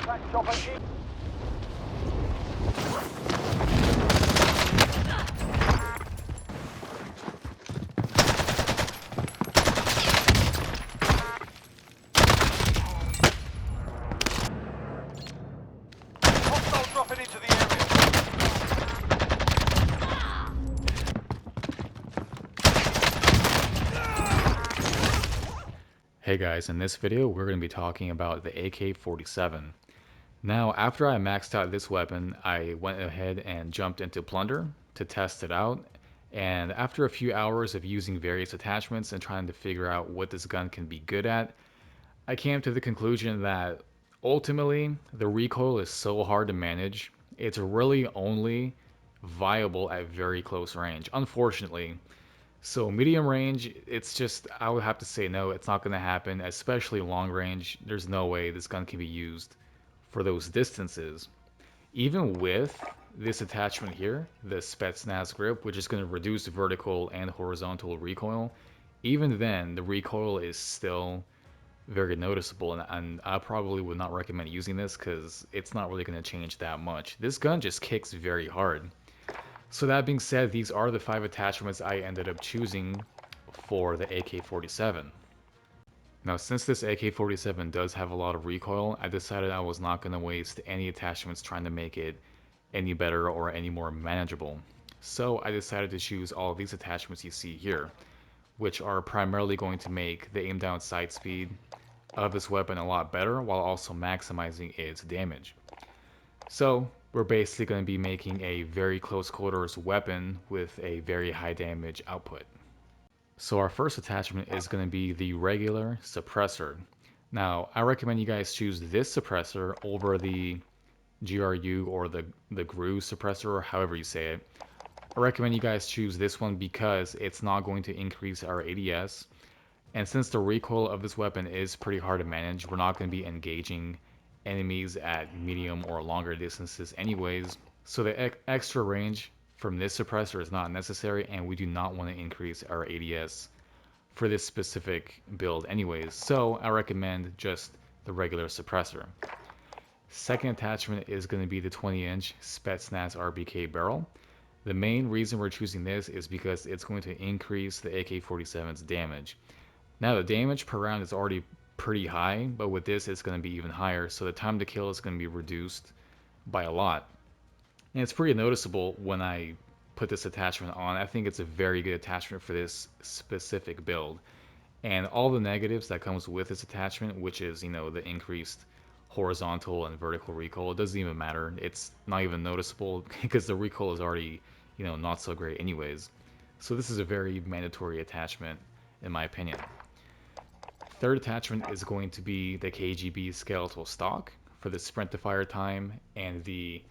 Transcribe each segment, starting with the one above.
That chopper in. Hostile dropping into the area. Hey guys, in this video we're going to be talking about the AK-47. Now, after I maxed out this weapon, I went ahead and jumped into Plunder to test it out, and after a few hours of using various attachments and trying to figure out what this gun can be good at, I came to the conclusion that ultimately the recoil is so hard to manage, it's really only viable at very close range, unfortunately. So medium range, it's just, I would have to say no, it's not going to happen, especially long range. There's no way this gun can be used for those distances. Even with this attachment here, the Spetsnaz Grip, which is going to reduce vertical and horizontal recoil, even then, the recoil is still very noticeable, and I probably would not recommend using this because it's not really going to change that much. This gun just kicks very hard. So that being said, these are the 5 attachments I ended up choosing for the AK-47. Now, since this AK-47 does have a lot of recoil, I decided I was not going to waste any attachments trying to make it any better or any more manageable. So I decided to choose all of these attachments you see here, which are primarily going to make the aim down sight speed of this weapon a lot better while also maximizing its damage. So we're basically going to be making a very close quarters weapon with a very high damage output. So our first attachment is going to be the regular suppressor. Now, I recommend you guys choose this suppressor over the GRU or the GRU suppressor, or however you say it. I recommend you guys choose this one because it's not going to increase our ADS. And since the recoil of this weapon is pretty hard to manage, we're not going to be engaging enemies at medium or longer distances anyways. So the extra range from this suppressor is not necessary, and we do not want to increase our ADS for this specific build anyways. So I recommend just the regular suppressor. Second attachment is going to be the 20-inch Spetsnaz RBK barrel. The main reason we're choosing this is because it's going to increase the AK-47's damage. Now, the damage per round is already pretty high, but with this it's going to be even higher, so the time to kill is going to be reduced by a lot. And it's pretty noticeable when I put this attachment on. I think it's a very good attachment for this specific build. And all the negatives that comes with this attachment, which is, the increased horizontal and vertical recoil, it doesn't even matter. It's not even noticeable because the recoil is already, not so great anyways. So this is a very mandatory attachment in my opinion. Third attachment is going to be the Kgb Skeletal Stock for the sprint to fire time and the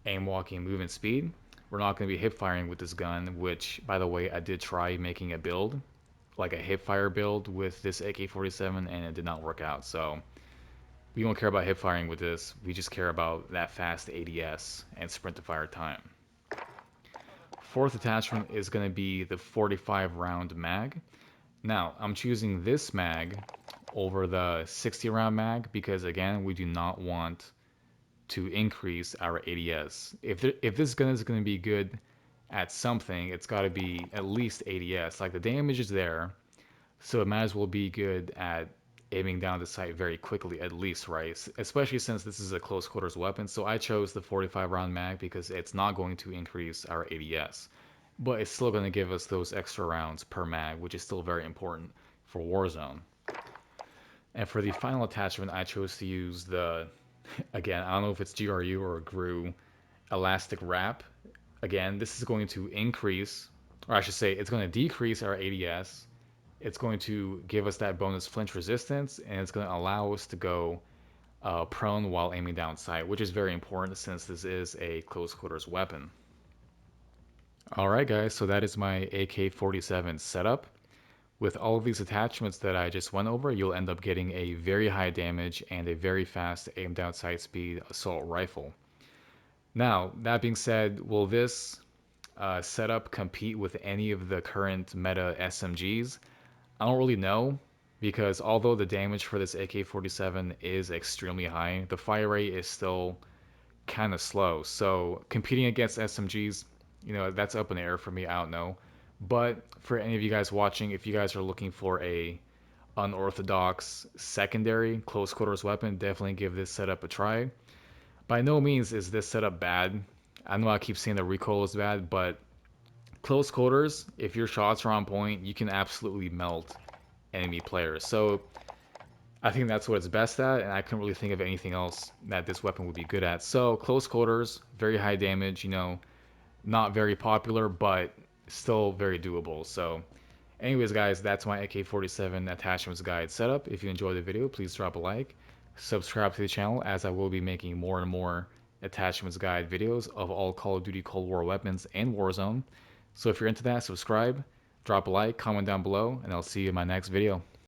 aim walking movement speed. We're not going to be hip firing with this gun, which, by the way, I did try making a build, like a hip fire build with this AK-47, and it did not work out. So we don't care about hip firing with this. We just care about that fast ADS and sprint to fire time. Fourth attachment is going to be the 45 round mag. Now, I'm choosing this mag over the 60 round mag because, again, we do not want to increase our ADS. If this gun is going to be good at something, it's got to be at least ADS. Like, the damage is there, so it might as well be good at aiming down the sight very quickly, at least, right? Especially since this is a close quarters weapon. So I chose the 45 round mag because it's not going to increase our ADS, but it's still going to give us those extra rounds per mag, which is still very important for Warzone. And for the final attachment, I chose to use the, again, I don't know if it's GRU or GRU, elastic wrap. Again, this is going to increase, or I should say, it's going to decrease our ADS. It's going to give us that bonus flinch resistance, and it's going to allow us to go prone while aiming down sight, which is very important since this is a close quarters weapon. Alright guys, so that is my AK-47 setup. With all of these attachments that I just went over, you'll end up getting a very high damage and a very fast aim down sight speed assault rifle. Now, that being said, will this setup compete with any of the current meta SMGs? I don't really know. because although the damage for this AK-47 is extremely high, the fire rate is still kind of slow. So competing against SMGs, that's up in the air for me. I don't know. But for any of you guys watching, if you guys are looking for a unorthodox secondary close quarters weapon, definitely give this setup a try. By no means is this setup bad. I know I keep saying the recoil is bad, but close quarters, if your shots are on point, you can absolutely melt enemy players. So I think that's what it's best at, and I couldn't really think of anything else that this weapon would be good at. So close quarters, very high damage, not very popular, but still very doable. So anyways, guys, that's my AK-47 attachments guide setup. If you enjoyed the video, please drop a like, subscribe to the channel, as I will be making more and more attachments guide videos of all Call of Duty Cold War weapons and Warzone. So if you're into that, subscribe, drop a like, comment down below, and I'll see you in my next video.